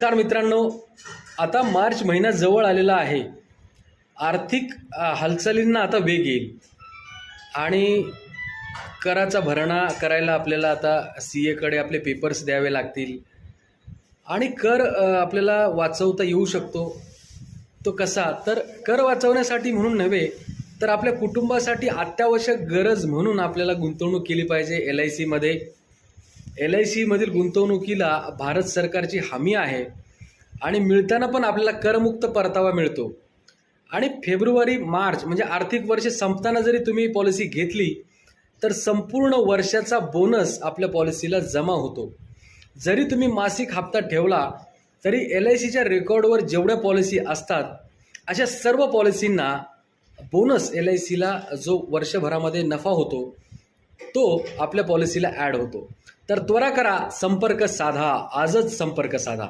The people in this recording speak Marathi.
नमस्कार मित्रांनो, आता मार्च महिना जवळ आलेला आहे. आर्थिक हालचालींना आता वेग येईल आणि कराचा भरणा करायला आपल्याला आता CA कडे आपले पेपर्स द्यावे लागतील आणि कर आपल्याला वाचवता येऊ शकतो. तो कसा? तर कर वाचवण्यासाठी म्हणून नव्हे, तर आपल्या कुटुंबासाठी अत्यावश्यक गरज म्हणून आपल्याला गुंतवणूक केली पाहिजे LICमध्ये. LICमधील गुंतवणुकीला भारत सरकारची हमी आहे आणि मिळताना पण आपल्याला करमुक्त परतावा मिळतो. आणि फेब्रुवारी मार्च म्हणजे आर्थिक वर्ष संपताना जरी तुम्ही पॉलिसी घेतली तर संपूर्ण वर्षाचा बोनस आपल्या पॉलिसीला जमा होतो. जरी तुम्ही मासिक हप्ता ठेवला तरी LICच्या रेकॉर्डवर जेवढ्या पॉलिसी असतात अशा सर्व पॉलिसींना बोनस LICला जो वर्षभरामध्ये नफा होतो तो आपल्या पॉलिसीला ॲड होतो. तर त्वरा करा, संपर्क साधा, आजच संपर्क साधा.